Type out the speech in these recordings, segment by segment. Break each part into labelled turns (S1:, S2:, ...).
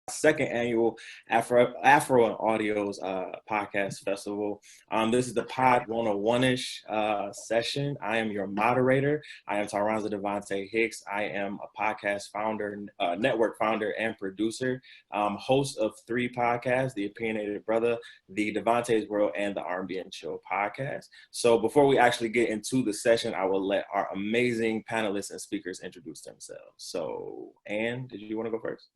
S1: second annual Afro and Audios podcast festival. This is the Pod 101-ish session. I am your moderator. I am Tyronza Devontae Hicks. I am a podcast founder, network founder, and producer, host of 3 podcasts: The Opinionated Brother, The Devontae's World, and the R&B and Chill podcast. So before we actually get into the session, I will let our amazing panelists and speakers introduce themselves. So, Ann, did you want to go first?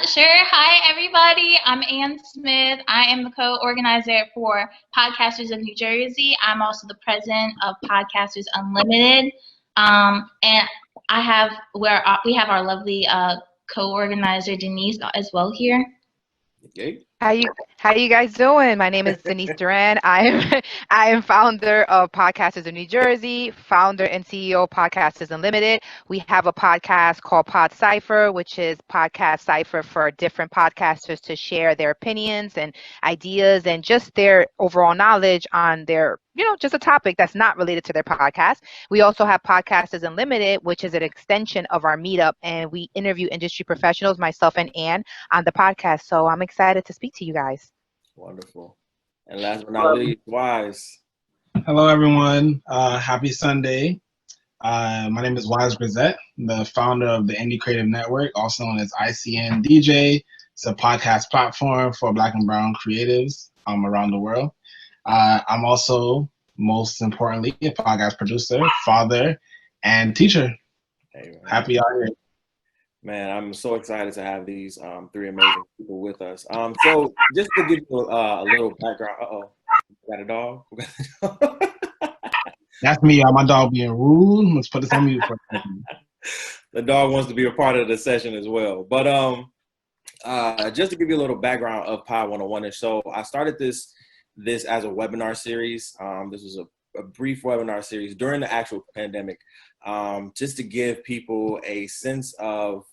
S2: Sure. Hi, everybody. I'm Ann Smith. I am the co-organizer for Podcasters of New Jersey. I'm also the president of Podcasters Unlimited. And we have our lovely co-organizer Denise as well here.
S1: Okay.
S3: How you guys doing? My name is Denise Duran. I am founder of Podcasters of New Jersey, founder and CEO of Podcasters Unlimited. We have a podcast called Pod Cypher, which is podcast cipher for different podcasters to share their opinions and ideas and just their overall knowledge on their, just a topic that's not related to their podcast. We also have Podcasters Unlimited, which is an extension of our meetup, and we interview industry professionals, myself and Ann, on the podcast. So I'm excited to speak to you guys.
S1: Wonderful. And last but not least, Wise.
S4: Hello, everyone. Happy Sunday. My name is Wise Grisette, the founder of the Indie Creative Network, also known as ICN DJ. It's a podcast platform for Black and Brown creatives around the world. I'm also, most importantly, a podcast producer, father, and teacher.
S1: Hey,
S4: happy out here.
S1: Man, I'm so excited to have these 3 amazing people with us. So just to give you a little background, got a dog?
S4: That's me, my dog being rude. Let's put this on mute for a second.
S1: The dog wants to be a part of the session as well. But just to give you a little background of Pod 101-ish. So I started this as a webinar series. This was a brief webinar series during the actual pandemic, just to give people a sense of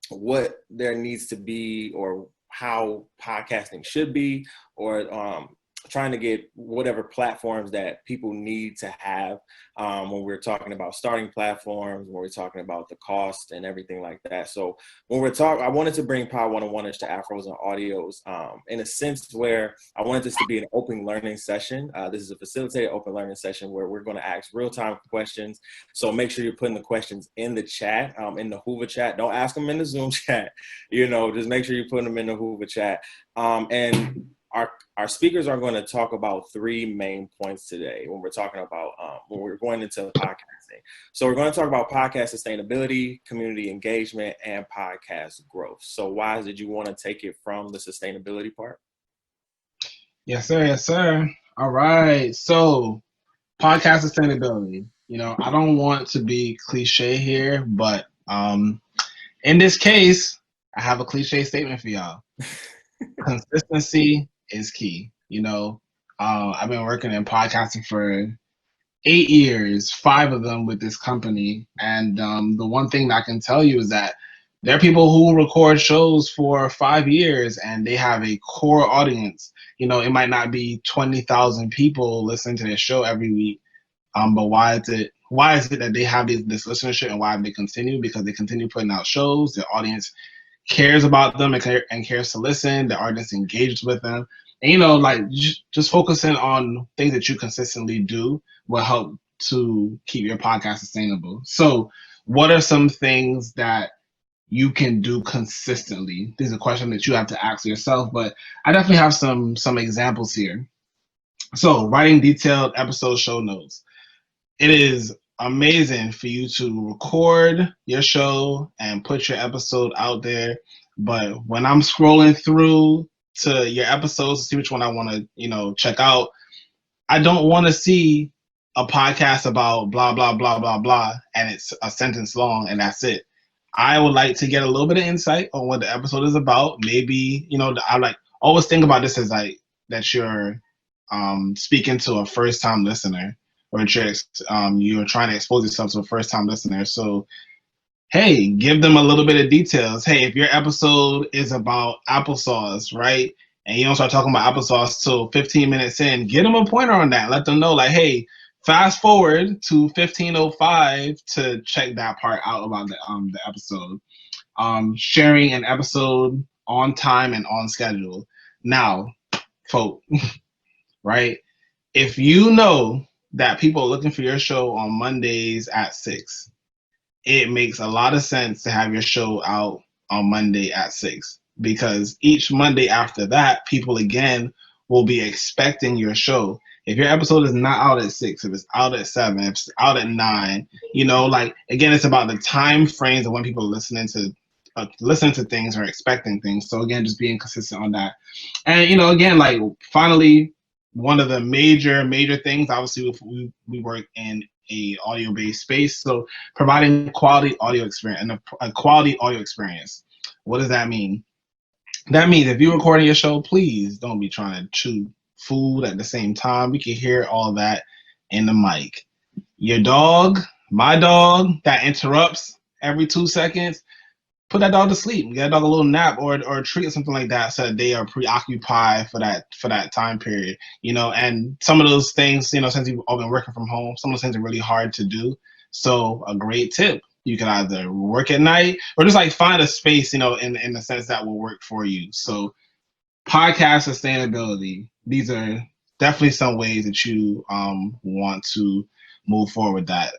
S1: what there needs to be or how podcasting should be, or trying to get whatever platforms that people need to have when we're talking about starting platforms, when we're talking about the cost and everything like that. So when I wanted to bring Pod 101-ish to Afros and Audios in a sense where I wanted this to be an open learning session. This is a facilitated open learning session where we're going to ask real-time questions. So make sure you're putting the questions in the chat, in the Hoover chat. Don't ask them in the Zoom chat. Just make sure you're putting them in the Hoover chat. And our speakers are going to talk about 3 main points today when we're talking about when we're going into podcasting. So we're going to talk about podcast sustainability, community engagement, and podcast growth. So Wise, did you want to take it from the sustainability part?
S4: Yes, sir. Yes, sir. All right. So podcast sustainability. I don't want to be cliche here, but in this case, I have a cliche statement for y'all. Consistency is key. I've been working in podcasting for 8 years, 5 of them with this company. And the one thing that I can tell you is that there are people who record shows for 5 years and they have a core audience. It might not be 20,000 people listening to their show every week. But why is it that they have this listenership, and why have they continue? Because they continue putting out shows. Their audience cares about them and cares to listen. The audience engaged with them. And just focusing on things that you consistently do will help to keep your podcast sustainable. So what are some things that you can do consistently? This is a question that you have to ask yourself, but I definitely have some examples here. So writing detailed episode show notes. It is amazing for you to record your show and put your episode out there, but when I'm scrolling through to your episodes to see which one I want to check out, I don't want to see a podcast about blah blah blah blah blah and it's a sentence long and that's it. I would like to get a little bit of insight on what the episode is about. Maybe I always think about this as that you're speaking to a first-time listener, or you're trying to expose yourself to a first-time listener. So, hey, give them a little bit of details. Hey, if your episode is about applesauce, right, and you don't start talking about applesauce till 15 minutes in, get them a pointer on that. Let them know, hey, fast forward to 15:05 to check that part out about the episode. sharing an episode on time and on schedule. Now, folk, right? If you know that people are looking for your show on Mondays at 6, it makes a lot of sense to have your show out on Monday at 6, because each Monday after that, people again will be expecting your show. If your episode is not out at 6, if it's out at 7, if it's out at 9, like, again, it's about the time frames of when people are listening to things or expecting things. So again, just being consistent on that. And again, like, finally, one of the major things, obviously, we work in a audio-based space, so providing quality audio experience and a quality audio experience. What does that mean? That means if you're recording your show, please don't be trying to chew food at the same time. We can hear all that in the mic. Your dog, my dog, that interrupts every 2 seconds, put that dog to sleep. Get that dog a little nap or a treat or something like that, so that they are preoccupied for that time period. And some of those things, since you've all been working from home, some of those things are really hard to do. So a great tip: you can either work at night or just like find a space, in the sense that will work for you. So podcast sustainability, these are definitely some ways that you want to move forward with that.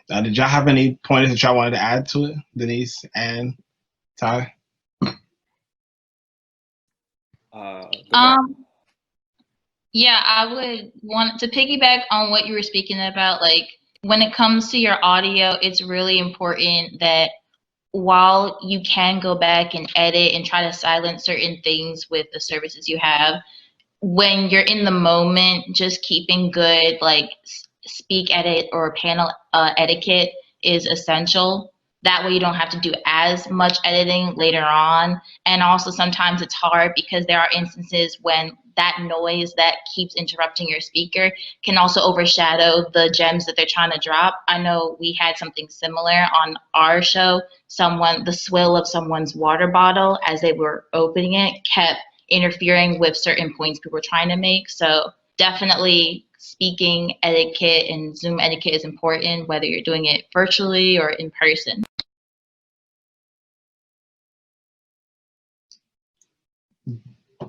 S4: Did y'all have any pointers that y'all wanted to add to it, Denise and Ty?
S2: Yeah, I would want to piggyback on what you were speaking about. Like, when it comes to your audio, it's really important that while you can go back and edit and try to silence certain things with the services you have, when you're in the moment, just keeping good, like, speak edit or panel etiquette is essential. That way you don't have to do as much editing later on. And also sometimes it's hard because there are instances when that noise that keeps interrupting your speaker can also overshadow the gems that they're trying to drop. I know we had something similar on our show. The swill of someone's water bottle as they were opening it kept interfering with certain points people were trying to make. So definitely speaking etiquette and Zoom etiquette is important, whether you're doing it virtually or in person.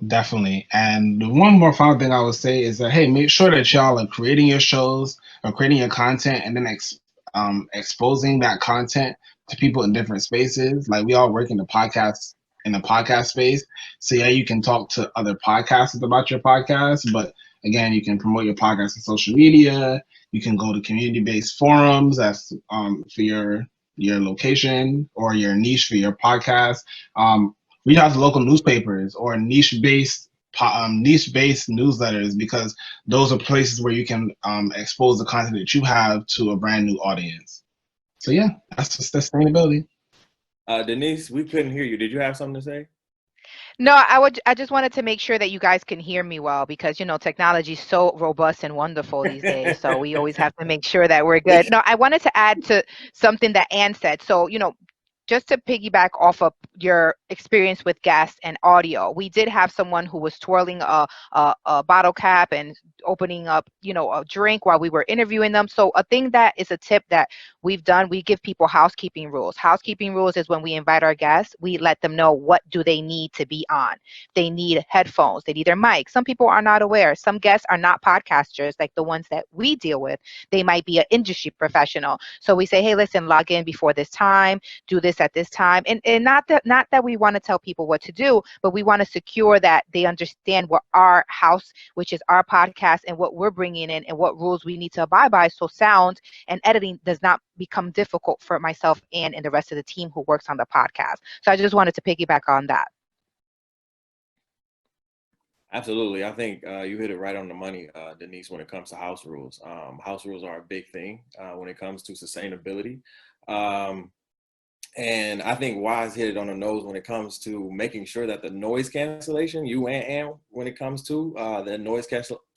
S4: Definitely. And the one more final thing I would say is that, hey, make sure that y'all are creating your shows or creating your content and then exposing that content to people in different spaces. Like, we all work in the podcast space. So yeah, you can talk to other podcasters about your podcast, but again, you can promote your podcast on social media. You can go to community-based forums that's for your location or your niche for your podcast. Reach out to local newspapers or niche-based newsletters, because those are places where you can expose the content that you have to a brand new audience. So yeah, that's sustainability.
S1: Denise, we couldn't hear you. Did you have something to say?
S3: No, I just wanted to make sure that you guys can hear me well, because technology is so robust and wonderful these days. So we always have to make sure that we're good. No, I wanted to add to something that Ann said. So, just to piggyback off of your experience with guests and audio, we did have someone who was twirling a bottle cap and opening up, a drink while we were interviewing them. So a thing that is a tip that we've done, we give people housekeeping rules. Housekeeping rules is when we invite our guests, we let them know what do they need to be on. They need headphones, they need their mic. Some people are not aware. Some guests are not podcasters like the ones that we deal with. They might be an industry professional. So we say, hey, listen, log in before this time, do this at this time. And not that we want to tell people what to do, but we want to secure that they understand what our house, which is our podcast, and what we're bringing in and what rules we need to abide by, so sound and editing does not become difficult for myself and the rest of the team who works on the podcast. So I just wanted to piggyback on that.
S1: Absolutely. I think you hit it right on the money, Denise, when it comes to house rules. House rules are a big thing when it comes to sustainability. And I think Wise hit it on the nose when it comes to making sure that the noise cancellation, you and Ann, when it comes to the noise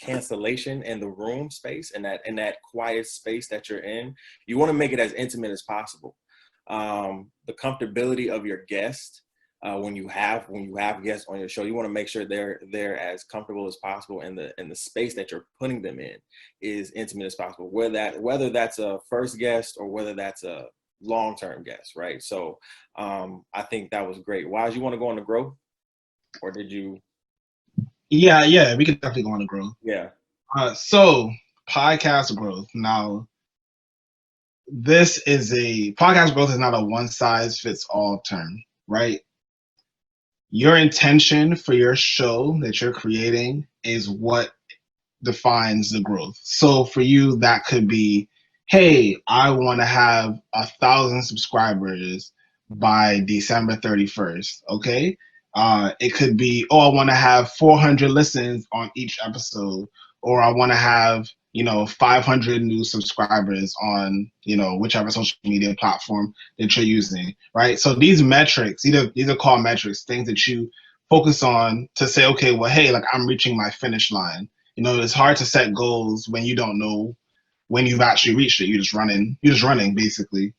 S1: cancellation in the room space and that quiet space that you're in, you want to make it as intimate as possible. The comfortability of your guest, when you have guests on your show, you want to make sure they're as comfortable as possible, and the space that you're putting them in is intimate as possible. Whether that's a first guest or whether that's a long-term guests, right? So I think that was great. Why did you want to go on the growth, or did you?
S4: Yeah, we could definitely go on the growth.
S1: Yeah.
S4: So podcast growth. Now, this is a podcast growth is not a one size fits all term, right? Your intention for your show that you're creating is what defines the growth. So for you, that could be, hey, I want to have 1,000 subscribers by December 31st. Okay. It could be, oh, I want to have 400 listens on each episode, or I want to have, 500 new subscribers on, whichever social media platform that you're using, right? So these metrics, these are called metrics, things that you focus on to say, okay, well, hey, like I'm reaching my finish line. It's hard to set goals when you don't know when you've actually reached it. You're just running basically,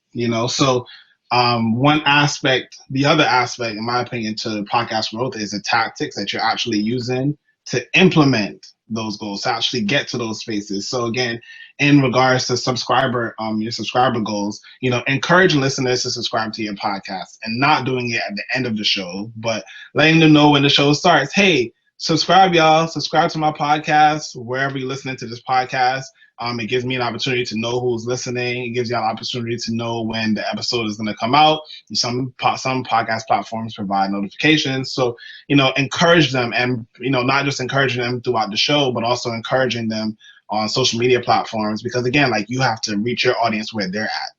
S4: So the other aspect, in my opinion, to podcast growth is the tactics that you're actually using to implement those goals, to actually get to those spaces. So again, in regards to your subscriber goals, encourage listeners to subscribe to your podcast, and not doing it at the end of the show, but letting them know when the show starts. Hey, subscribe, y'all. Subscribe to my podcast wherever you're listening to this podcast. It gives me an opportunity to know who's listening. It gives y'all an opportunity to know when the episode is going to come out. Some podcast platforms provide notifications. So, encourage them, and, not just encouraging them throughout the show, but also encouraging them on social media platforms, because again, like, you have to reach your audience where they're at,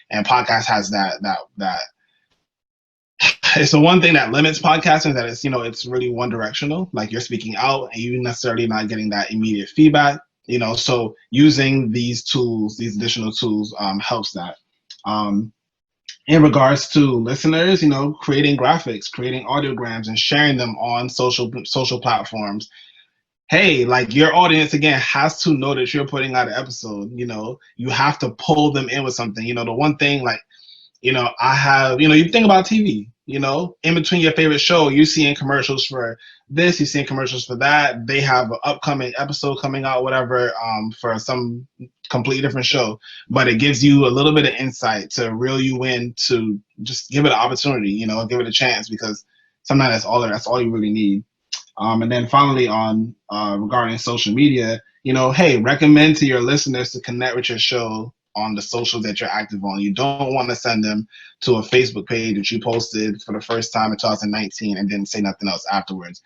S4: and podcast has that it's the one thing that limits podcasting, that it's really one directional. Like, you're speaking out and you necessarily not getting that immediate feedback. So using these additional tools helps that. In regards to listeners, creating graphics, creating audiograms, and sharing them on social platforms. Hey, like, your audience, again, has to know that you're putting out an episode. You have to pull them in with something. The one thing, like, I have, you think about TV, in between your favorite show, you seeing commercials for this, you seeing commercials for that. They have an upcoming episode coming out, whatever, for some completely different show. But it gives you a little bit of insight to reel you in, to just give it an opportunity, give it a chance, because sometimes that's all you really need. And then finally, on regarding social media, hey, recommend to your listeners to connect with your show on the socials that you're active on. You don't want to send them to a Facebook page that you posted for the first time in 2019 and didn't say nothing else afterwards.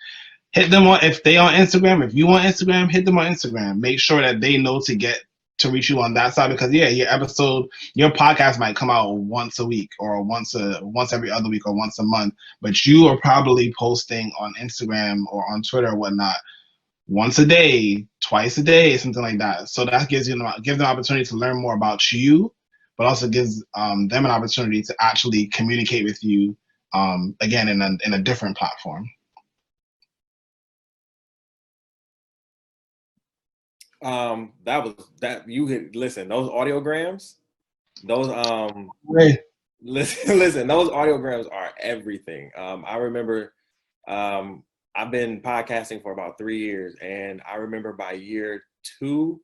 S4: Hit them if you on Instagram, hit them on Instagram. Make sure that they know to reach you on that side, because your podcast might come out once a week, or once every other week, or once a month, but you are probably posting on Instagram or on Twitter or whatnot once a day, twice a day, something like that. So that gives them an opportunity to learn more about you, but also gives them an opportunity to actually communicate with you, again, in a different platform.
S1: Listen, those audiograms, those
S4: Right.
S1: listen, those audiograms are everything. I remember, I've been podcasting for about 3 years, and I remember by year 2,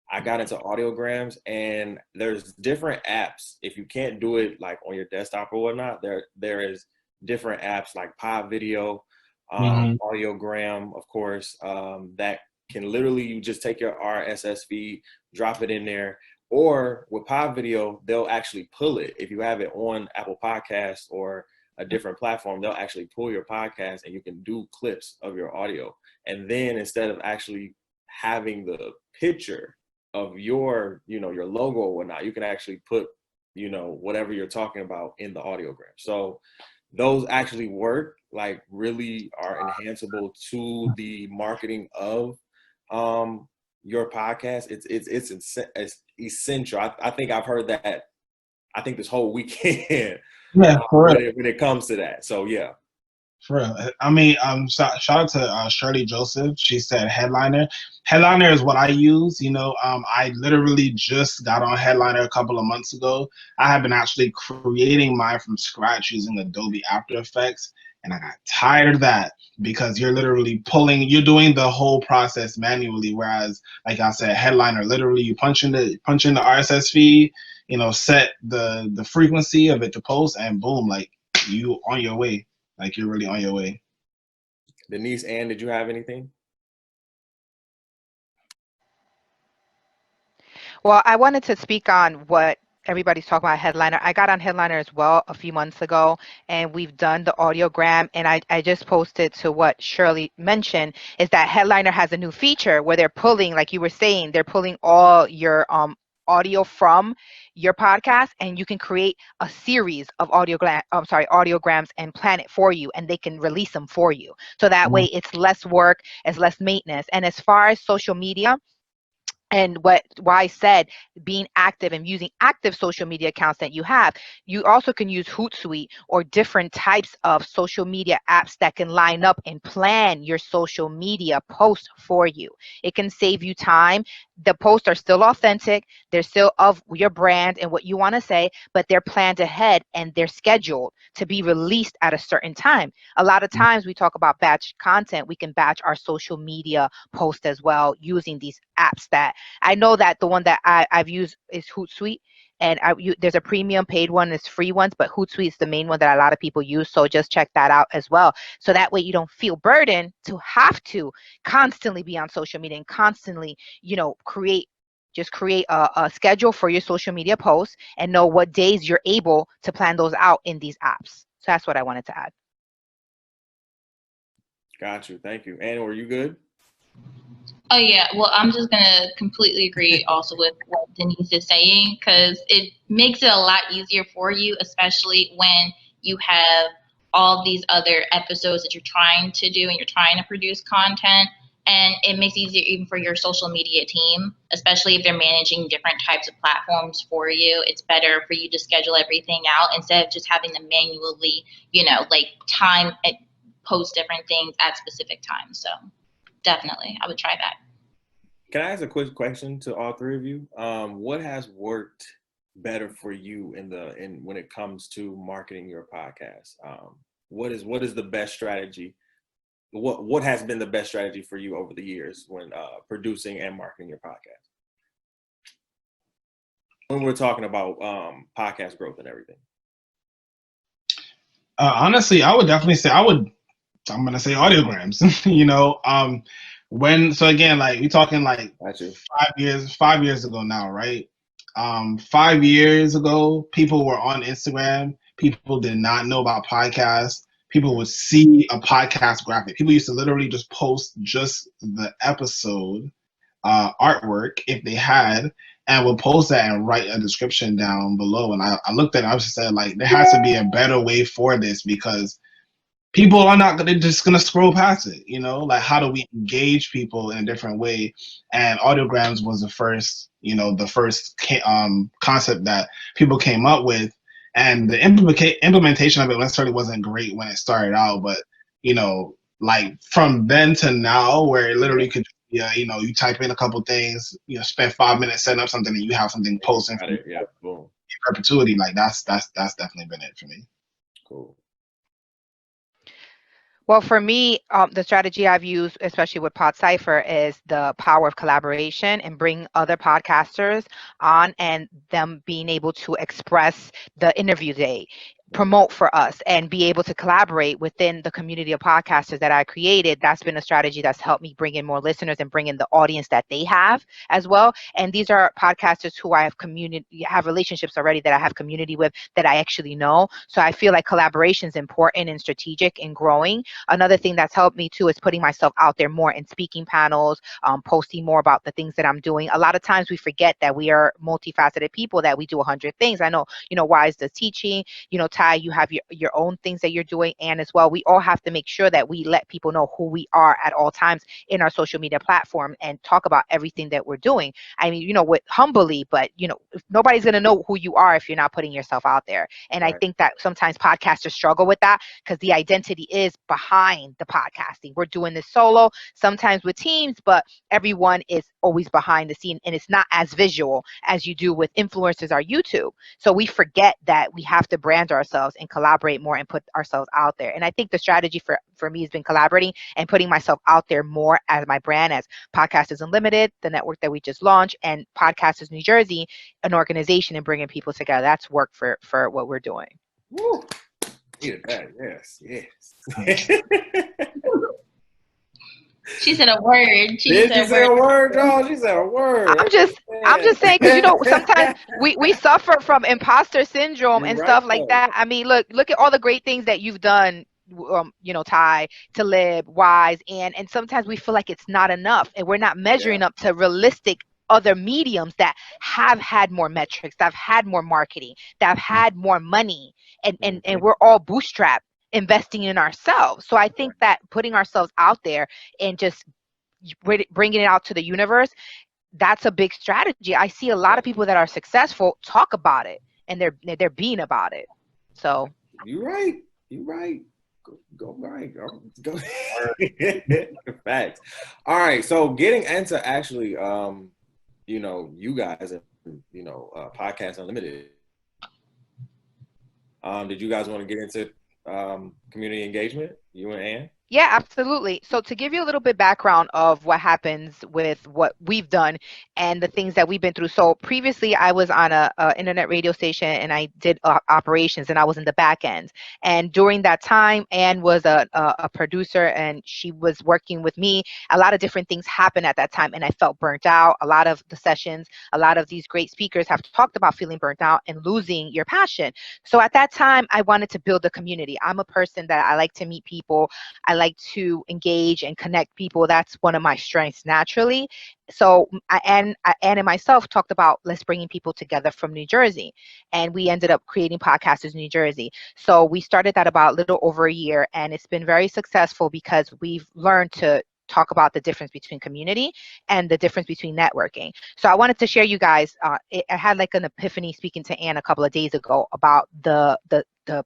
S1: I got into audiograms, and there's different apps. If you can't do it like on your desktop or whatnot, there is different apps like Pod Video, Audiogram, of course, that can literally, you just take your RSS feed, drop it in there, or with Pod Video, they'll actually pull it. If you have it on Apple Podcasts or a different platform, they'll actually pull your podcast, and you can do clips of your audio. And then instead of actually having the picture of your logo or whatnot, you can actually put, whatever you're talking about in the audiogram. So those actually work, like, really are enhanceable to the marketing of your podcast. It's essential. I think I've heard that, I think this whole weekend.
S4: Yeah, correct.
S1: When it comes to that. So yeah.
S4: For real. I mean, shout out to Shirley Joseph. She said Headliner. Headliner is what I use. I literally just got on Headliner a couple of months ago. I have been actually creating mine from scratch using Adobe After Effects, and I got tired of that, because you're literally you're doing the whole process manually. Whereas, like I said, Headliner, literally you punch in the RSS feed, set the frequency of it to post, and boom, like you on your way. Like you're really on your way.
S1: Denise, Ann, did you have anything?
S3: Well, I wanted to speak on what everybody's talking about Headliner. I got on Headliner as well a few months ago, and we've done the audiogram. And I just posted to what Shirley mentioned is that Headliner has a new feature where they're pulling, like you were saying, they're pulling all your audio from your podcast, and you can create a series of audiograms and plan it for you, and they can release them for you. So that way it's less work, it's less maintenance. And as far as social media, and why I said being active and using active social media accounts that you have, you also can use Hootsuite or different types of social media apps that can line up and plan your social media posts for you. It can save you time. The posts are still authentic. They're still of your brand and what you want to say, but they're planned ahead and they're scheduled to be released at a certain time. A lot of times we talk about batch content. We can batch our social media posts as well using these apps that I know that the one that I've used is Hootsuite, and there's a premium paid one, there's free ones, but Hootsuite is the main one that a lot of people use. So just check that out as well. So that way you don't feel burdened to have to constantly be on social media and constantly, create a schedule for your social media posts and know what days you're able to plan those out in these apps. So that's what I wanted to add.
S1: Got you. Thank you. Anna, were you good?
S2: Oh, yeah. Well, I'm just going to completely agree also with what Denise is saying, because it makes it a lot easier for you, especially when you have all these other episodes that you're trying to do and you're trying to produce content. And it makes it easier even for your social media team, especially if they're managing different types of platforms for you. It's better for you to schedule everything out instead of just having them manually, time and post different things at specific times. So definitely, I would try that.
S1: Can I ask a quick question to all three of you? What has worked better for you when it comes to marketing your podcast? What is the best strategy? What has been the best strategy for you over the years when producing and marketing your podcast? When we're talking about podcast growth and everything.
S4: Honestly, I would definitely say I'm gonna say audiograms. So again, like we're talking like 5 years ago now, right? 5 years ago, people were on Instagram. People did not know about podcasts. People would see a podcast graphic. People used to literally just post just the episode artwork if they had, and would post that and write a description down below. And I looked at it, I just said, like, there has to be a better way for this, because people are they're just going to scroll past it, like how do we engage people in a different way? And audiograms was the first concept that people came up with. And the implementation of it necessarily wasn't great when it started out, but, like from then to now, where it literally could, you type in a couple things, spend 5 minutes setting up something and you have something posting in perpetuity. Like that's definitely been it for me.
S1: Cool.
S3: Well, for me, the strategy I've used, especially with PodCypher, is the power of collaboration and bring other podcasters on and them being able to express the interview day, promote for us, and be able to collaborate within the community of podcasters that I created. That's been a strategy that's helped me bring in more listeners and bring in the audience that they have as well. And these are podcasters who I have relationships already that I have community with that I actually know. So I feel like collaboration is important and strategic in growing. Another thing that's helped me too is putting myself out there more in speaking panels, posting more about the things that I'm doing. A lot of times we forget that we are multifaceted people, that we do 100 things. I know, Wise does teaching, Ty, you have your own things that you're doing, and as well, we all have to make sure that we let people know who we are at all times in our social media platform and talk about everything that we're doing. I mean, with humbly, but nobody's going to know who you are if you're not putting yourself out there. And right. I think that sometimes podcasters struggle with that because the identity is behind the podcasting. We're doing this solo, sometimes with teams, but everyone is always behind the scene, and it's not as visual as you do with influencers or YouTube. So we forget that we have to brand ourselves ourselves and collaborate more and put ourselves out there. And I think the strategy for me has been collaborating and putting myself out there more as my brand, as Podcasters Unlimited, the network that we just launched, and Podcasters New Jersey, an organization, and bringing people together. That's work for what we're doing.
S1: Woo. Needed that. Yes.
S2: She said a word.
S1: Did you say a word, Joe? She said a word.
S3: I'm just saying, because sometimes we suffer from imposter syndrome and stuff like that. I mean, look at all the great things that you've done, Ty, Talib, Wise, and sometimes we feel like it's not enough, and we're not measuring up to realistic other mediums that have had more metrics, that have had more marketing, that have had more money, and we're all bootstrapped, investing in ourselves. So I think that putting ourselves out there and just bringing it out to the universe, that's a big strategy. I see a lot of people that are successful talk about it, and they're being about it. So
S1: you're right. Go right. Go. Facts. All right. So getting into actually, you guys, Podcast Unlimited. Did you guys want to get into community engagement, you and Ann?
S3: Yeah, absolutely. So to give you a little bit background of what happens with what we've done and the things that we've been through. So previously I was on a internet radio station, and I did operations, and I was in the back end. And during that time, Ann was a producer, and she was working with me. A lot of different things happened at that time, and I felt burnt out. A lot of the sessions, a lot of these great speakers have talked about feeling burnt out and losing your passion. So at that time, I wanted to build a community. I'm a person that I like to meet people. I like to engage and connect people. That's one of my strengths naturally. So Ann and myself talked about let's bringing people together from New Jersey, and we ended up creating Podcasters New Jersey. So we started that about a little over a year, and it's been very successful because we've learned to talk about the difference between community and the difference between networking. So I wanted to share you guys, I had like an epiphany speaking to Ann a couple of days ago about the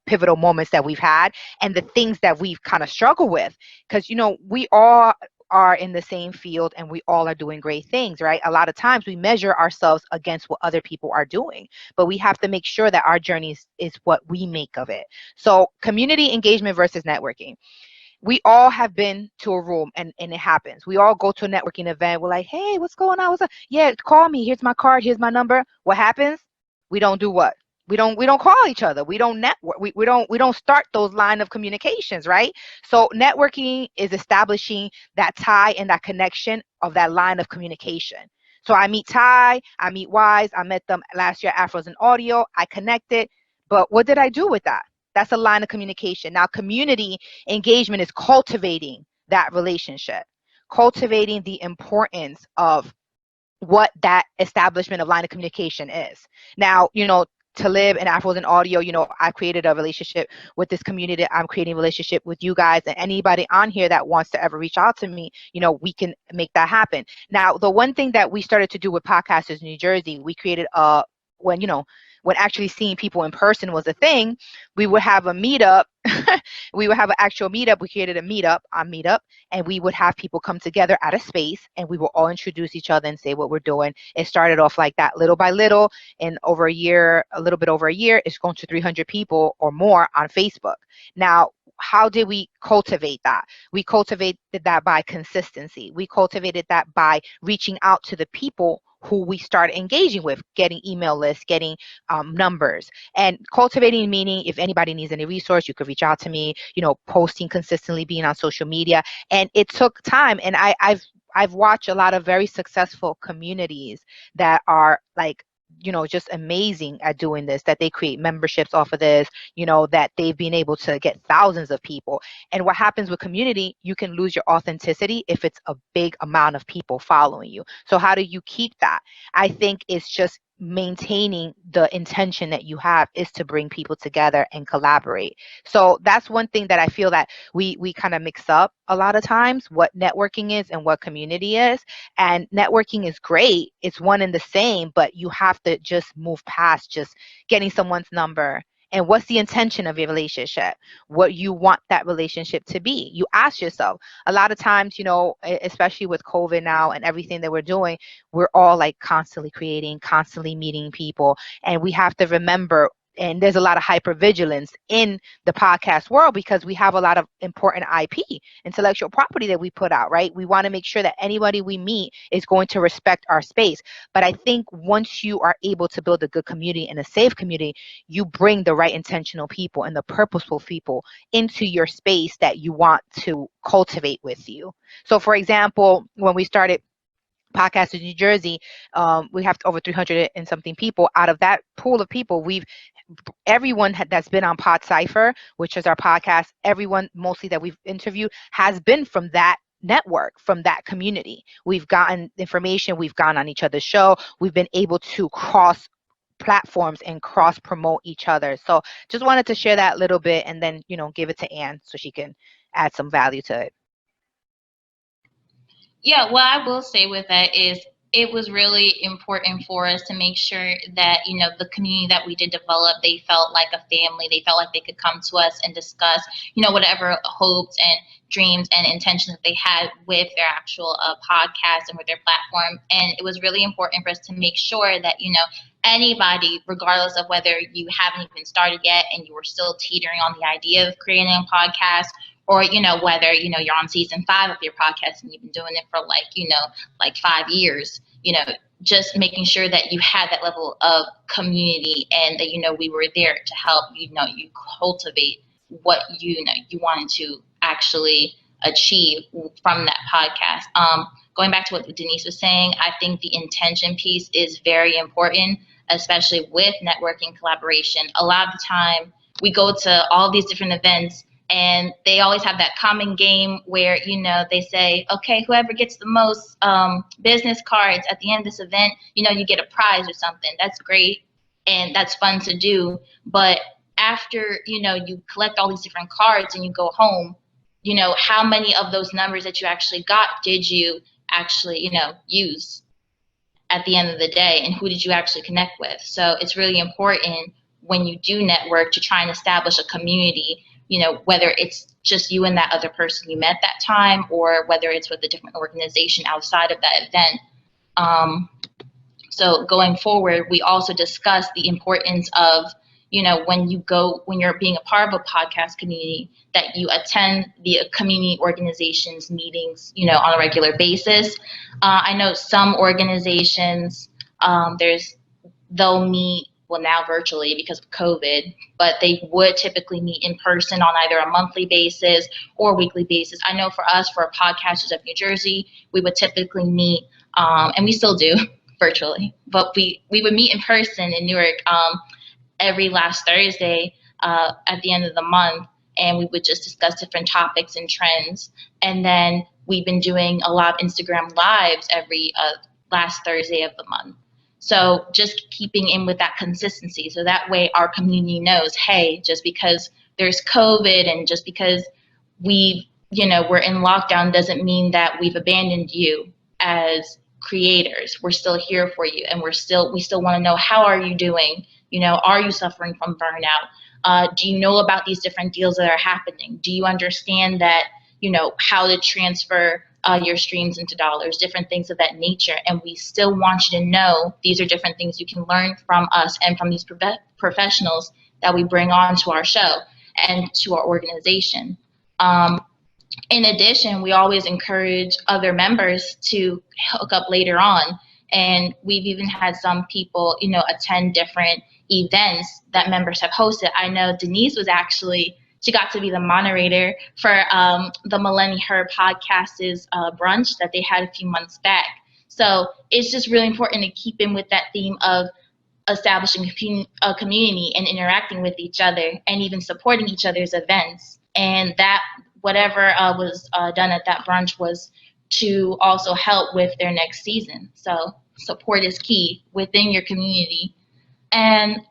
S3: pivotal moments that we've had and the things that we've kind of struggled with. Because, we all are in the same field, and we all are doing great things, right? A lot of times we measure ourselves against what other people are doing, but we have to make sure that our journey is what we make of it. So community engagement versus networking. We all have been to a room, and it happens. We all go to a networking event. We're like, hey, what's going on? What's up? Yeah, call me. Here's my card. Here's my number. What happens? We don't do what? We don't call each other. We don't network. We don't start those line of communications, right? So networking is establishing that tie and that connection of that line of communication. So I meet Ty, I meet Wise. I met them last year at Afros and Audio. I connected. But what did I do with that? That's a line of communication. Now, community engagement is cultivating that relationship, cultivating the importance of what that establishment of line of communication is. Now, Talib and Afros and Audio, I created a relationship with this community. I'm creating a relationship with you guys, and anybody on here that wants to ever reach out to me, we can make that happen. Now, the one thing that we started to do with Podcasters New Jersey, we created when actually seeing people in person was a thing, we would have a meetup. We would have an actual meetup. We created a meetup on Meetup, and we would have people come together at a space, and we will all introduce each other and say what we're doing. It started off like that, little by little, and over a year, a little bit over a year, it's gone to 300 people or more on Facebook. Now, how did we cultivate that? We cultivated that by consistency. We cultivated that by reaching out to the people who we started engaging with, getting email lists, getting numbers, and cultivating, meaning if anybody needs any resource, you could reach out to me, posting consistently, being on social media. And it took time. And I've watched a lot of very successful communities that are like, just amazing at doing this, that they create memberships off of this, that they've been able to get thousands of people. And what happens with community, you can lose your authenticity if it's a big amount of people following you. So how do you keep that? I think it's just maintaining the intention that you have is to bring people together and collaborate. So that's one thing that I feel that we kind of mix up a lot of times, what networking is and what community is. And networking is great, it's one and the same, but you have to just move past just getting someone's number. And what's the intention of your relationship? What you want that relationship to be? You ask yourself. A lot of times, especially with COVID now and everything that we're doing, we're all like constantly creating, constantly meeting people. And we have to remember and there's a lot of hypervigilance in the podcast world because we have a lot of important IP, intellectual property that we put out, right? We want to make sure that anybody we meet is going to respect our space. But I think once you are able to build a good community and a safe community, you bring the right intentional people and the purposeful people into your space that you want to cultivate with you. So for example, when we started Podcasters New Jersey, we have over 300 and something people. Out of that pool of people, everyone that's been on Pod Cypher, which is our podcast, everyone mostly that we've interviewed has been from that network, from that community. We've gotten information, we've gone on each other's show, we've been able to cross platforms and cross promote each other. So just wanted to share that little bit and then, give it to Anne so she can add some value to it.
S2: Yeah, what I will say with that is it was really important for us to make sure that, the community that we did develop, they felt like a family. They felt like they could come to us and discuss, whatever hopes and dreams and intentions that they had with their actual podcast and with their platform. And it was really important for us to make sure that, anybody, regardless of whether you haven't even started yet and you were still teetering on the idea of creating a podcast, or, whether, you're on season 5 of your podcast and you've been doing it for like 5 years, just making sure that you had that level of community and that, we were there to help, you cultivate what, you wanted to actually achieve from that podcast. Going back to what Denise was saying, I think the intention piece is very important, especially with networking collaboration. A lot of the time we go to all these different events and they always have that common game where, they say, okay, whoever gets the most business cards at the end of this event, you get a prize or something. That's great and that's fun to do. But after, you collect all these different cards and you go home, how many of those numbers that you actually got did you actually, use at the end of the day, and who did you actually connect with? So it's really important when you do network to try and establish a community, whether it's just you and that other person you met that time, or whether it's with a different organization outside of that event. So going forward, we also discussed the importance of, when you're being a part of a podcast community, that you attend the community organizations meetings, on a regular basis. I know some organizations, they'll meet, well, now virtually because of COVID, but they would typically meet in person on either a monthly basis or weekly basis. I know for us, for Podcasters of New Jersey, we would typically meet, and we still do virtually, but we would meet in person in Newark every last Thursday at the end of the month, and we would just discuss different topics and trends. And then we've been doing a lot of Instagram Lives every last Thursday of the month. So just keeping in with that consistency, so that way our community knows, hey, just because there's COVID and just because we're in lockdown doesn't mean that we've abandoned you as creators. We're still here for you, and we still want to know, how are you doing? Are you suffering from burnout? Do you know about these different deals that are happening? Do you understand that, how to transfer your streams into dollars, different things of that nature? And we still want you to know these are different things you can learn from us and from these professionals that we bring on to our show and to our organization. In addition, we always encourage other members to hook up later on. And we've even had some people, attend different events that members have hosted. I know Denise she got to be the moderator for the Melanie Her podcast's brunch that they had a few months back. So it's just really important to keep in with that theme of establishing a community and interacting with each other and even supporting each other's events. And that whatever was done at that brunch was to also help with their next season. So support is key within your community. And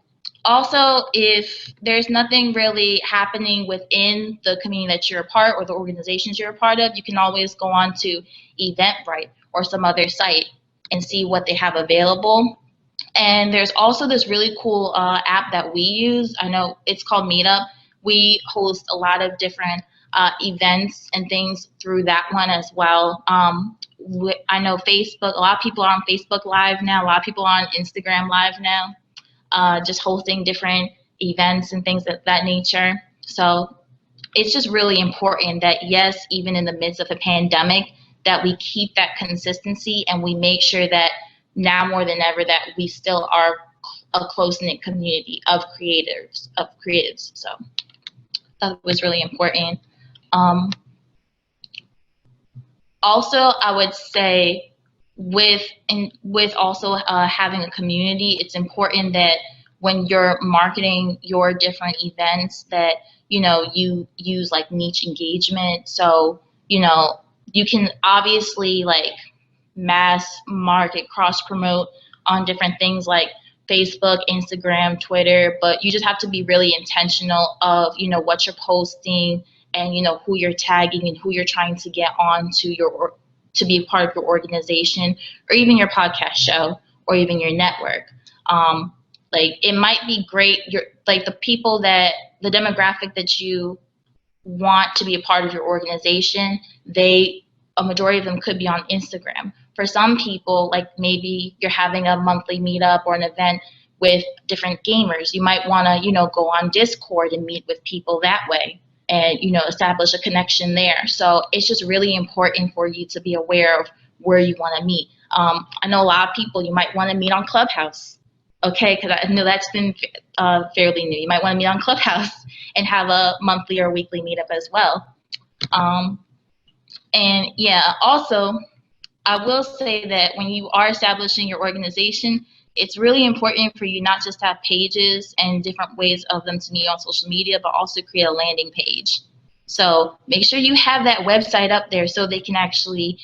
S2: also, if there's nothing really happening within the community that you're a part or the organizations you're a part of, you can always go on to Eventbrite or some other site and see what they have available. And there's also this really cool app that we use. I know it's called Meetup. We host a lot of different events and things through that one as well. I know Facebook, a lot of people are on Facebook Live now. A lot of people are on Instagram Live now. Just hosting different events and things of that nature. So it's just really important that, yes, even in the midst of a pandemic, that we keep that consistency and we make sure that now more than ever that we still are a close-knit community of creatives. So that was really important. Also, I would say with also having a community, it's important that when you're marketing your different events that, you know, you use like niche engagement. So, you know, you can obviously like mass market, cross promote on different things like Facebook, Instagram, Twitter, but you just have to be really intentional of, you know, what you're posting and, you know, who you're tagging and who you're trying to get on to be a part of your organization or even your podcast show or even your network. Like it might be great, like the people that, the demographic that you want to be a part of your organization, a majority of them could be on Instagram. For some people, like maybe you're having a monthly meetup or an event with different gamers, you might want to, you know, go on Discord and meet with people that way and, you know, establish a connection there. So it's just really important for you to be aware of where you want to meet. I know a lot of people, you might want to meet on Clubhouse. Okay, because I know that's been fairly new. You might want to meet on Clubhouse and have a monthly or weekly meetup as well. And yeah, also, I will say that when you are establishing your organization, it's really important for you not just to have pages and different ways of them to meet on social media, but also create a landing page. So make sure you have that website up there so they can actually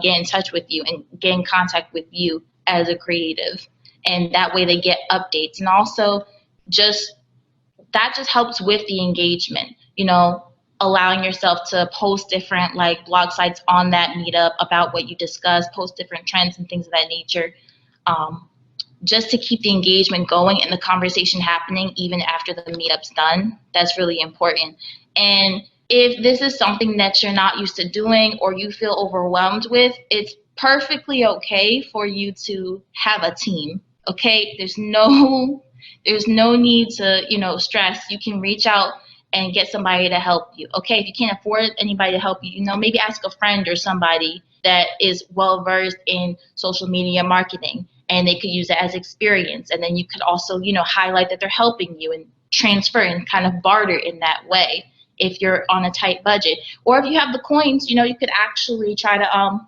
S2: get in touch with you and get in contact with you as a creative. And that way they get updates. And also that just helps with the engagement, you know, allowing yourself to post different like blog sites on that meetup about what you discussed, post different trends and things of that nature, just to keep the engagement going and the conversation happening even after the meetup's done. That's really important. And if this is something that you're not used to doing or you feel overwhelmed with, it's perfectly okay for you to have a team. Okay, there's no need to, you know, stress. You can reach out and get somebody to help you. Okay, if you can't afford anybody to help you, you know, maybe ask a friend or somebody that is well versed in social media marketing, and they could use it as experience. And then you could also, you know, highlight that they're helping you and transfer and kind of barter in that way if you're on a tight budget. Or if you have the coins, you know, you could actually try to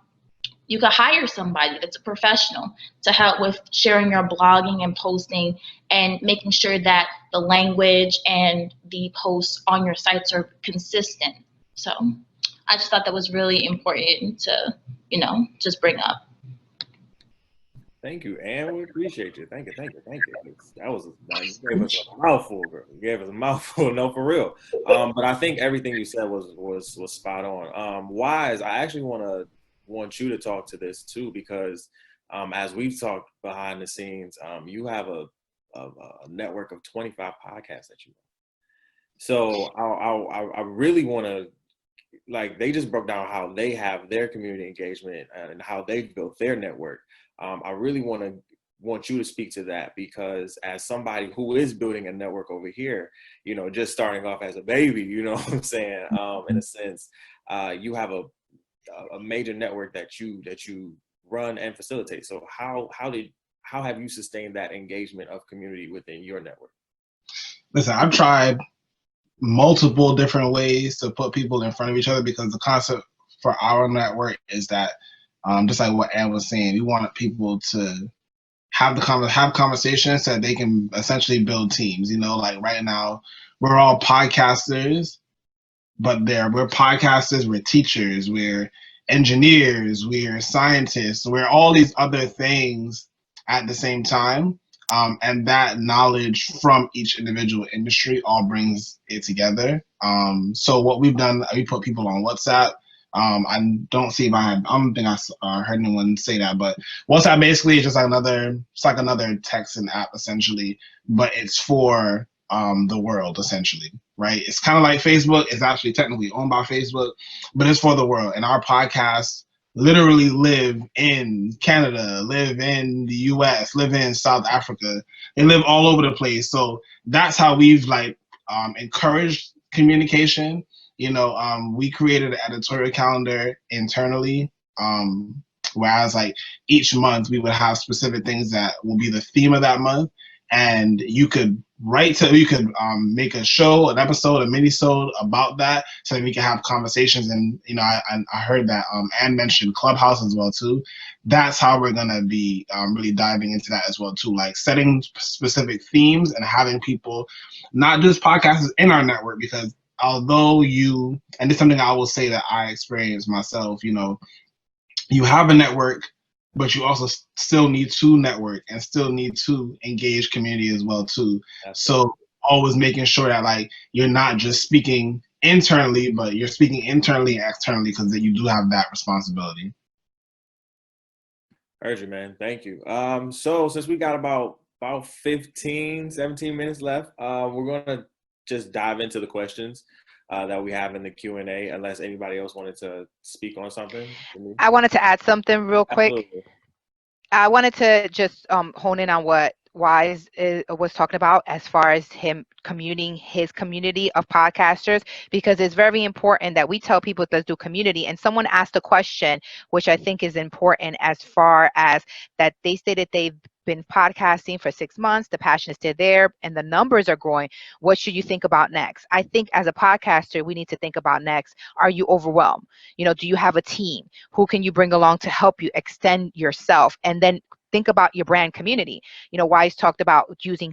S2: you could hire somebody that's a professional to help with sharing your blogging and posting and making sure that the language and the posts on your sites are consistent. So I just thought that was really important to, you know, just bring up.
S1: Thank you, Ann. We appreciate you. Thank you. That was you gave us a mouthful, girl. You gave us a mouthful, no, for real. But I think everything you said was spot on. Wise, I actually want you to talk to this too, because as we've talked behind the scenes, you have a network of 25 podcasts that you run. So I really want to, like, they just broke down how they have their community engagement and how they've built their network. I really want you to speak to that, because as somebody who is building a network over here, you know, just starting off as a baby, you know what I'm saying, in a sense, you have a major network that you run and facilitate. So how have you sustained that engagement of community within your network?
S4: Listen, I've tried multiple different ways to put people in front of each other, because the concept for our network is that, just like what Ann was saying, we want people to have conversations so that they can essentially build teams. You know, like right now, we're all podcasters, but we're podcasters, we're teachers, we're engineers, we're scientists, we're all these other things at the same time. And that knowledge from each individual industry all brings it together. So what we've done, we put people on WhatsApp. I don't think I heard anyone say that, but WhatsApp basically is just like another texting app essentially, but it's for the world essentially, right? It's kind of like Facebook. It's actually technically owned by Facebook, but it's for the world. And our podcast literally live in Canada, live in the US, live in South Africa. They live all over the place. So that's how we've like encouraged communication. We created an editorial calendar internally. Whereas like each month we would have specific things that will be the theme of that month, and you could make a show, an episode, a mini-sode about that, so that we can have conversations. And I heard that Anne mentioned Clubhouse as well too. That's how we're gonna be really diving into that as well too, like setting specific themes and having people, not just podcasters in our network, because although and it's something I will say that I experienced myself, you have a network, but you also still need to network and still need to engage community as well too. So always making sure that like you're not just speaking internally, but you're speaking internally and externally, because you do have that responsibility.
S1: Heard you, man. Thank you. So since we got about 15, 17 minutes left, we're gonna just dive into the questions that we have in the Q&A, unless anybody else wanted to speak on something.
S3: I wanted to add something real quick.
S1: Absolutely.
S3: I wanted to just hone in on what Wise was talking about as far as him communing his community of podcasters, because it's very important that we tell people to do community. And someone asked a question, which I think is important, as far as that they stated they've been podcasting for 6 months, the passion is still there, and the numbers are growing. What should you think about next? I think as a podcaster, we need to think about next. Are you overwhelmed? Do you have a team? Who can you bring along to help you extend yourself? And then think about your brand community. Wise talked about using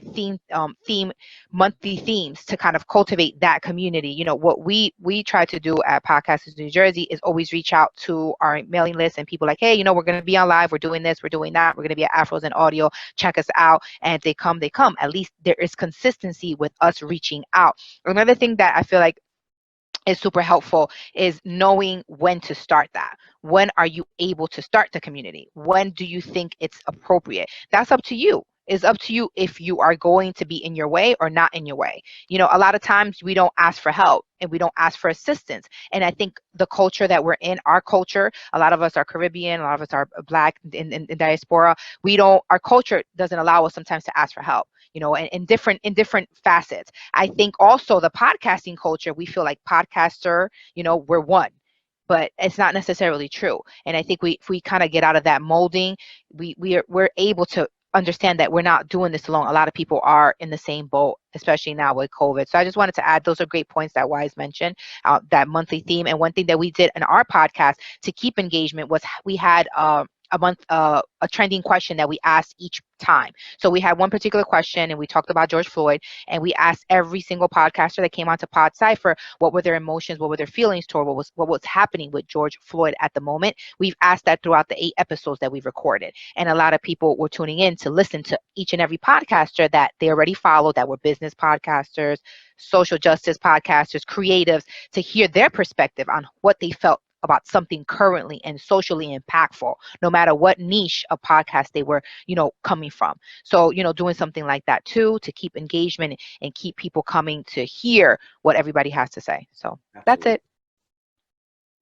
S3: monthly themes to kind of cultivate that community. What we try to do at Podcasters New Jersey is always reach out to our mailing list and people like, hey, we're going to be on live, we're doing this, we're doing that, we're going to be at Afros and Audio, check us out. And if they come, they come. At least there is consistency with us reaching out. Another thing that I feel like is super helpful is knowing when to start that. When are you able to start the community? When do you think it's appropriate? That's up to you. It's up to you if you are going to be in your way or not in your way. A lot of times we don't ask for help and we don't ask for assistance. And I think the culture that we're in, our culture, a lot of us are Caribbean, a lot of us are Black in diaspora. Our culture doesn't allow us sometimes to ask for help. In different facets. I think also the podcasting culture, we feel like podcaster, we're one, but it's not necessarily true. And I think if we kind of get out of that molding, we're able to understand that we're not doing this alone. A lot of people are in the same boat, especially now with COVID. So I just wanted to add, those are great points that Wise mentioned, that monthly theme. And one thing that we did in our podcast to keep engagement was we had a trending question that we asked each time. So we had one particular question and we talked about George Floyd, and we asked every single podcaster that came onto Pod Cypher what were their emotions, what were their feelings toward what was happening with George Floyd at the moment. We've asked that throughout the 8 episodes that we've recorded, and a lot of people were tuning in to listen to each and every podcaster that they already followed, that were business podcasters, social justice podcasters, creatives, to hear their perspective on what they felt about something currently and socially impactful, no matter what niche of podcast they were, coming from. So, doing something like that too, to keep engagement and keep people coming to hear what everybody has to say. So Absolutely. That's it.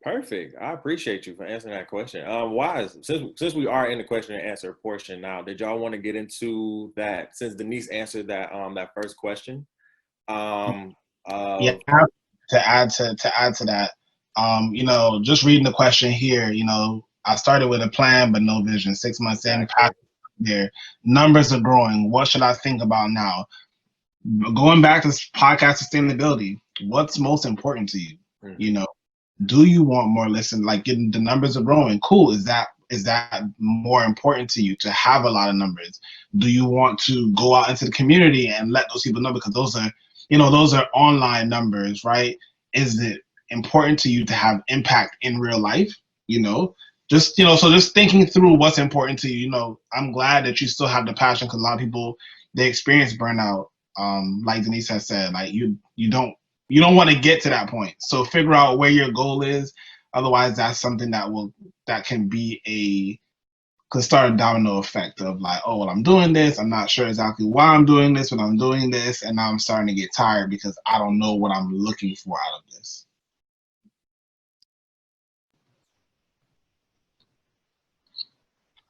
S1: Perfect. I appreciate you for answering that question. Wise, since we are in the question and answer portion now, did y'all want to get into that, since Denise answered that first question?
S4: Yeah, to add to that. Just reading the question here, I started with a plan but no vision. 6 months in, there, numbers are growing. What should I think about now? Going back to podcast sustainability, what's most important to you? Mm-hmm. Do you want more listen? Like, getting the numbers are growing. Cool. Is that more important to you, to have a lot of numbers? Do you want to go out into the community and let those people know? Because those are online numbers, right? Is it important to you to have impact in real life? So just thinking through what's important to you. I'm glad that you still have the passion, because a lot of people, they experience burnout. Like Denise has said, like you don't want to get to that point. So figure out where your goal is. Otherwise, that's something that could start a domino effect of like, oh, well, I'm doing this, I'm not sure exactly why I'm doing this, but I'm doing this, and now I'm starting to get tired because I don't know what I'm looking for out of this.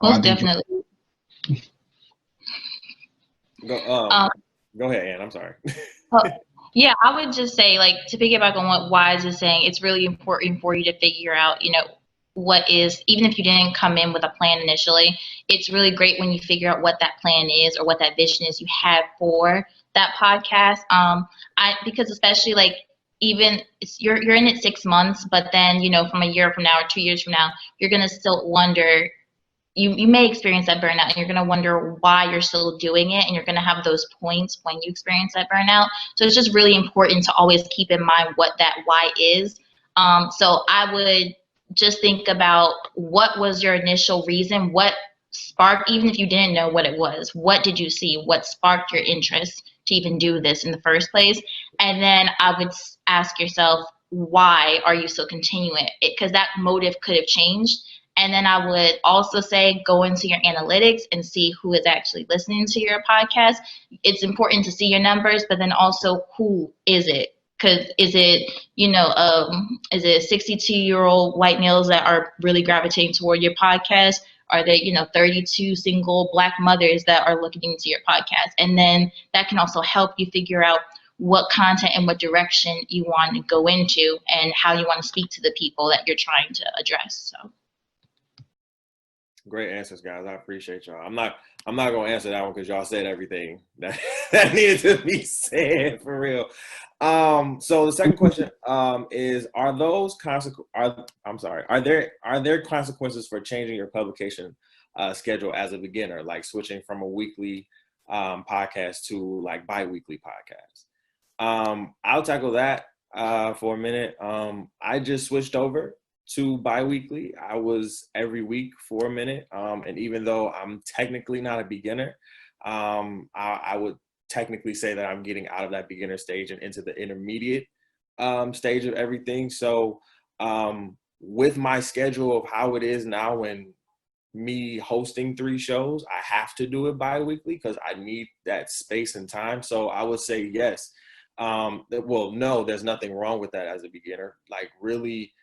S2: Most definitely.
S1: Go ahead, Ann. I'm sorry.
S2: Yeah, I would just say, like, to piggyback on what Wise is saying, it's really important for you to figure out, what is, even if you didn't come in with a plan initially, it's really great when you figure out what that plan is or what that vision is you have for that podcast. Because especially like, even you're in it 6 months, but then, from a year from now or 2 years from now, you're going to still wonder, you may experience that burnout, and you're going to wonder why you're still doing it, and you're going to have those points when you experience that burnout. So it's just really important to always keep in mind what that why is. So I would just think about, what was your initial reason, what sparked, even if you didn't know what it was, what did you see, what sparked your interest to even do this in the first place? And then I would ask yourself, why are you still continuing it? Because that motive could have changed. And then I would also say, go into your analytics and see who is actually listening to your podcast. It's important to see your numbers, but then also, who is it? Because is it 62-year-old white males that are really gravitating toward your podcast? Are they 32 single Black mothers that are looking into your podcast? And then that can also help you figure out what content and what direction you want to go into, and how you want to speak to the people that you're trying to address. So.
S1: Great answers, guys. I appreciate y'all. I'm not gonna answer that one because y'all said everything that needed to be said, for real. So the second question is: are there consequences for changing your publication schedule as a beginner, like switching from a weekly podcast to like bi-weekly podcast? I'll tackle that for a minute. I just switched over to bi-weekly. I was every week for a minute. And even though I'm technically not a beginner, I would technically say that I'm getting out of that beginner stage and into the intermediate stage of everything. So with my schedule of how it is now, when me hosting 3 shows, I have to do it bi-weekly because I need that space and time. So I would say yes. Well, no, there's nothing wrong with that as a beginner. Like, really,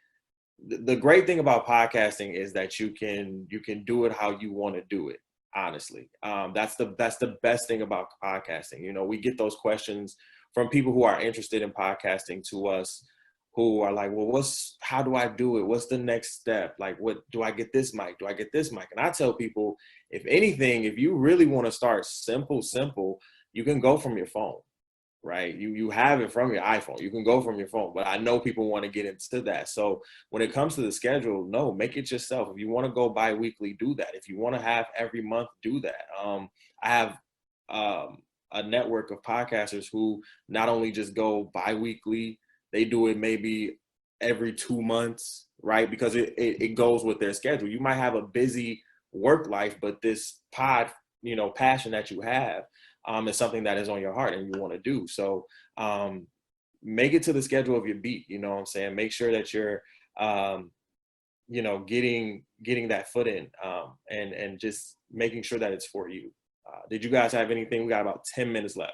S1: the great thing about podcasting is that you can do it how you want to do it. Honestly, that's the best thing about podcasting. We get those questions from people who are interested in podcasting to us, who are like, well, how do I do it? What's the next step? Like, what do I get this mic? Do I get this mic? And I tell people, if anything, if you really want to start simple, you can go from your phone. Right? You have it from your iPhone. You can go from your phone, but I know people want to get into that. So when it comes to the schedule, no, make it yourself. If you want to go bi-weekly, do that. If you want to have every month, do that. I have a network of podcasters who not only just go bi-weekly, they do it maybe every 2 months, right? Because it goes with their schedule. You might have a busy work life, but this passion that you have is something that is on your heart and you want to do. So make it to the schedule of your beat. You know what I'm saying? Make sure that you're, getting that foot in and just making sure that it's for you. Did you guys have anything? We got about 10 minutes left.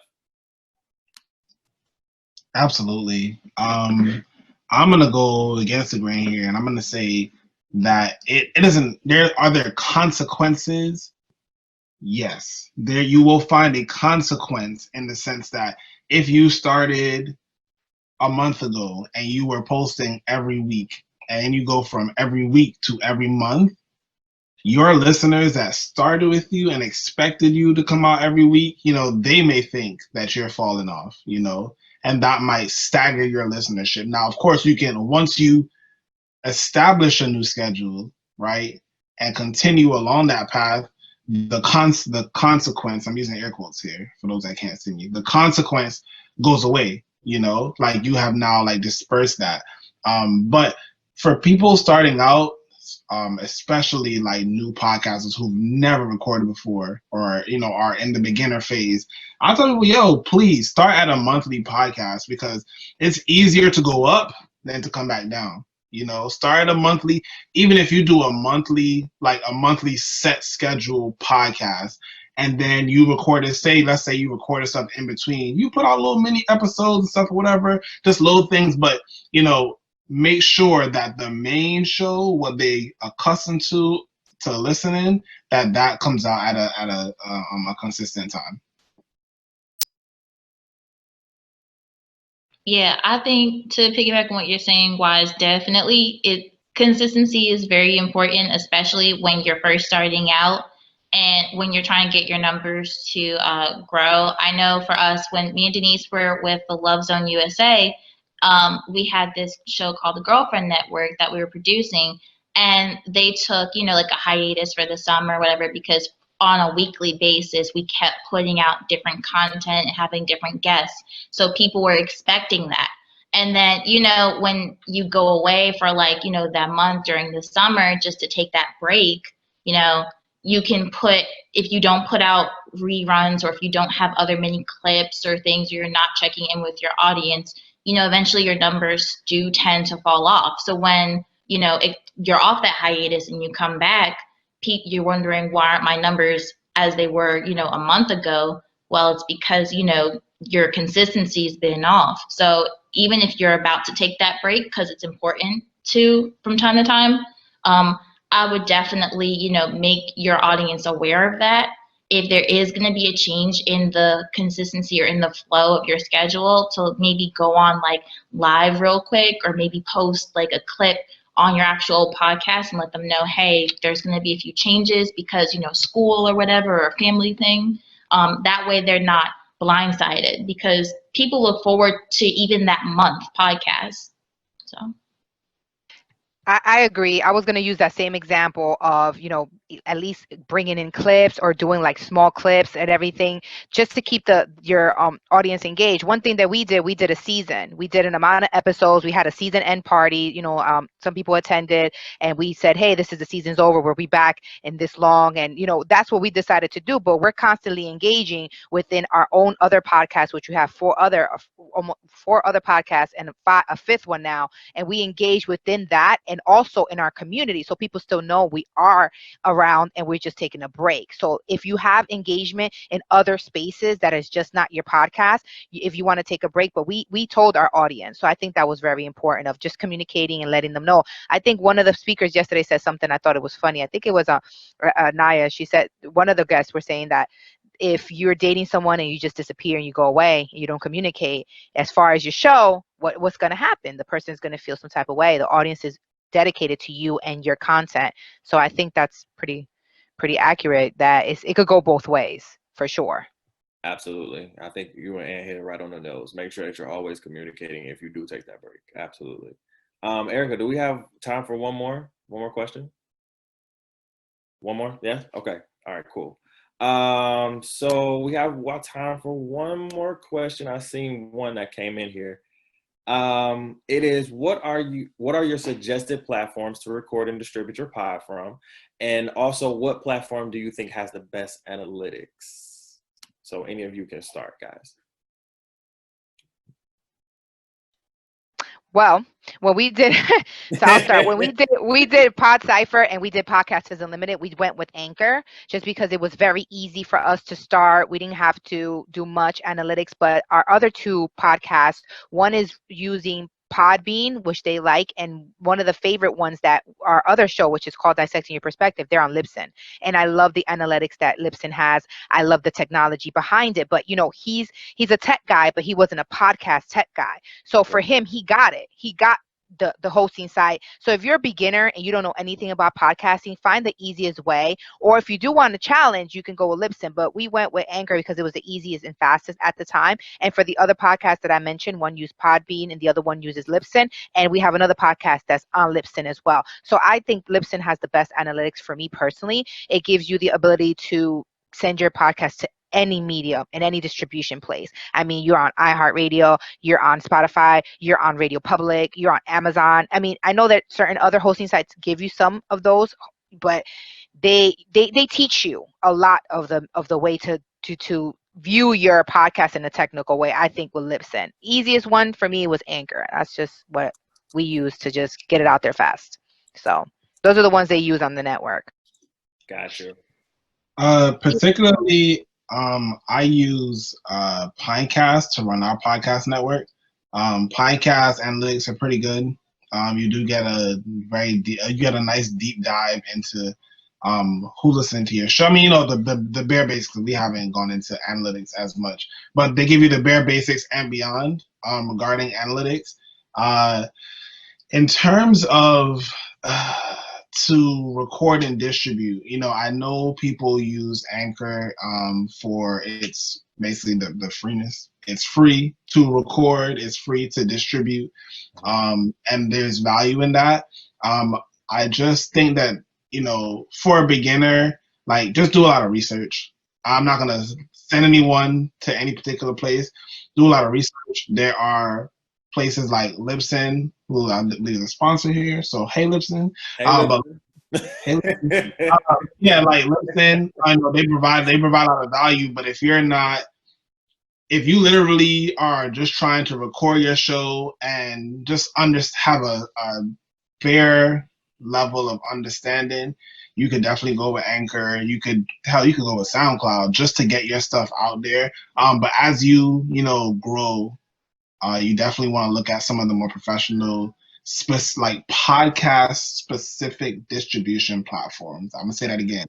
S4: Absolutely. I'm going to go against the grain here, and I'm going to say that it isn't, are there consequences? Yes, there you will find a consequence, in the sense that if you started a month ago and you were posting every week, and you go from every week to every month, your listeners that started with you and expected you to come out every week, they may think that you're falling off, and that might stagger your listenership. Now, of course, you can, once you establish a new schedule, right, and continue along that path, the consequence, I'm using air quotes here for those that can't see me, the consequence goes away, like you have now like dispersed that. But for people starting out, especially like new podcasters who've never recorded before, or are in the beginner phase, I'll tell people, please start at a monthly podcast, because it's easier to go up than to come back down. Start a monthly, even if you do a monthly set schedule podcast, and then you record it, let's say you recorded stuff in between, you put out little mini episodes and stuff or whatever, just little things, but make sure that the main show, what they accustomed to, to listening, that comes out at a consistent time.
S2: Yeah, I think to piggyback on what you're saying, Wise, definitely consistency is very important, especially when you're first starting out and when you're trying to get your numbers to grow. I know for us, when me and Denise were with the Love Zone USA, we had this show called the Girlfriend Network that we were producing, and they took, like a hiatus for the summer or whatever, because on a weekly basis, we kept putting out different content and having different guests. So people were expecting that. And then, when you go away for that month during the summer just to take that break, you can if you don't put out reruns or if you don't have other mini clips or things, or you're not checking in with your audience, eventually your numbers do tend to fall off. So when, you're off that hiatus and you come back, you're wondering, why aren't my numbers as they were, a month ago? Well, it's because, your consistency's been off. So even if you're about to take that break, because it's important from time to time, I would definitely, make your audience aware of that. If there is going to be a change in the consistency or in the flow of your schedule, to maybe go on live real quick, or maybe post a clip on your actual podcast and let them know, hey, there's going to be a few changes because, school or whatever, or family thing. That way they're not blindsided, because people look forward to even that month podcast. So.
S3: I agree. I was going to use that same example of, at least bringing in clips or doing small clips and everything, just to keep your audience engaged. One thing that we did a season. We did an amount of episodes. We had a season end party. Some people attended, and we said, hey, this is the season's over. We'll be back in this long. And, that's what we decided to do. But we're constantly engaging within our own other podcasts, which we have four other podcasts and a fifth one now. And we engage within that, and also in our community, so people still know we are around and we're just taking a break. So if you have engagement in other spaces that is just not your podcast, if you want to take a break, but we told our audience. So I think that was very important, of just communicating and letting them know. I think one of the speakers yesterday said something, I thought it was funny. I think it was Naya. She said, one of the guests were saying that if you're dating someone and you just disappear and you go away and you don't communicate, as far as your show, what's going to happen? The person's going to feel some type of way. The audience is dedicated to you and your content. So I think that's pretty accurate, that it could go both ways for sure.
S1: Absolutely. I think you and Ann hit it right on the nose. Make sure that you're always communicating if you do take that break. Absolutely. Erica, do we have time for one more question? One more? Yeah? Okay. All right, cool. So we have time for one more question. I seen one that came in here. It is, what are your suggested platforms to record and distribute your pod from? And also, what platform do you think has the best analytics? So any of you can start, guys.
S3: Well, when we did, so I'll start. When we did Pod Cypher and we did Podcasters Unlimited, we went with Anchor just because it was very easy for us to start. We didn't have to do much analytics, but our other two podcasts, one is using Podbean, which they like, and one of the favorite ones, that our other show, which is called Dissecting Your Perspective, they're on Libsyn. And I love the analytics that Libsyn has. I love the technology behind it. But he's a tech guy, but he wasn't a podcast tech guy. So for him, he got it. He got the hosting site. So if you're a beginner and you don't know anything about podcasting, find the easiest way. Or if you do want a challenge, you can go with Libsyn. But we went with Anchor because it was the easiest and fastest at the time. And for the other podcasts that I mentioned, one used Podbean and the other one uses Libsyn. And we have another podcast that's on Libsyn as well. So I think Libsyn has the best analytics for me personally. It gives you the ability to send your podcast to any media and any distribution place. I mean, you're on iHeartRadio, you're on Spotify, you're on Radio Public, you're on Amazon. I mean, I know that certain other hosting sites give you some of those, but they teach you a lot of the way to view your podcast in a technical way. I think with Libsyn, easiest one for me was Anchor. That's just what we use to just get it out there fast. So those are the ones they use on the network.
S1: Gotcha.
S4: Particularly, I use Pinecast to run our podcast network. Pinecast analytics are pretty good. You do get you get a nice deep dive into who listened to your show. I mean, the bare basics. We haven't gone into analytics as much, but they give you the bare basics and beyond regarding analytics. In terms of to record and distribute, I know people use Anchor for its basically the freeness. It's free to record, it's free to distribute, and there's value in that. I just think that, for a beginner, like, just do a lot of research. I'm not gonna send anyone to any particular place. Do a lot of research. There are places like Libsyn, who I believe is a sponsor here. So hey, Libsyn. Yeah, like Libsyn, I know they provide a lot of value. But if you literally are just trying to record your show and just have a bare level of understanding, you could definitely go with Anchor. You could go with SoundCloud just to get your stuff out there. But as you grow, you definitely want to look at some of the more professional, like podcast-specific distribution platforms. I'm gonna say that again: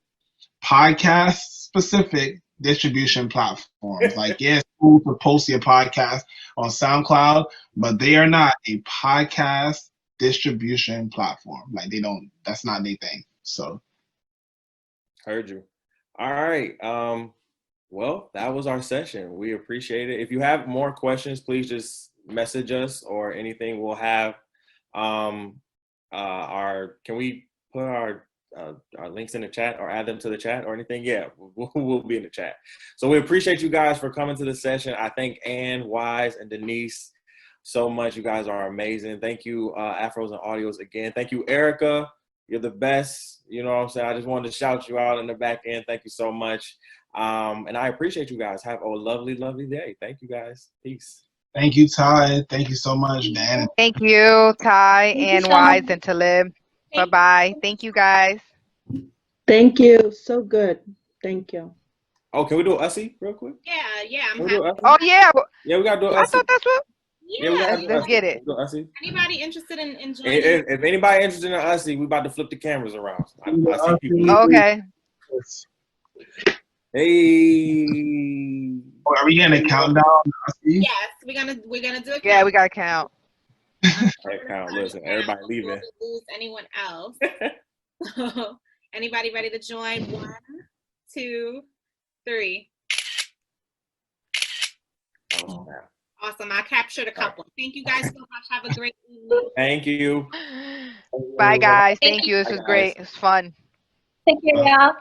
S4: podcast-specific distribution platforms. Like, yeah, it's cool to post your podcast on SoundCloud, but they are not a podcast distribution platform. Like, that's not their thing. So,
S1: heard you. All right. Well, that was our session. We appreciate it. If you have more questions, please just message us or anything. We'll have can we put our links in the chat or add them to the chat or anything? Yeah, we'll be in the chat. So we appreciate you guys for coming to the session. I thank Ann, Wise, and Denise so much. You guys are amazing. Thank you, Afros and Audios, again. Thank you, Erica. You're the best. You know what I'm saying? I just wanted to shout you out in the back end. Thank you so much. And I appreciate you guys. Have a lovely, lovely day. Thank you, guys. Peace.
S4: Thank you, Ty. Thank you so much, Dan.
S3: Thank you, Ty, and Wise, and Talib. Bye-bye. Thank you, guys.
S5: Thank you. So good. Thank you.
S1: Oh, can we do Ussie real quick?
S6: Yeah.
S3: Oh, yeah.
S1: Yeah, we got to do Ussie.
S3: I thought that's what.
S1: Yeah, we gotta do
S3: let's
S1: Ussie.
S3: get it.
S1: Do Ussie.
S6: Anybody interested in joining?
S1: If anybody interested in Ussie, we about to flip the cameras around. I see people.
S3: Okay.
S1: Hey.
S4: Are we gonna count down?
S6: Yes, we're gonna do a count.
S3: Yeah, we gotta count.
S1: Count. Listen, everybody leaving.
S6: Before we lose anyone else. So, anybody ready to join? 1, 2, 3.
S1: Oh,
S6: awesome. I captured a couple. Thank you guys so much. Have a great evening.
S1: Thank you.
S3: Bye, guys. Thank you. This was great. It was fun.
S2: Take care, y'all.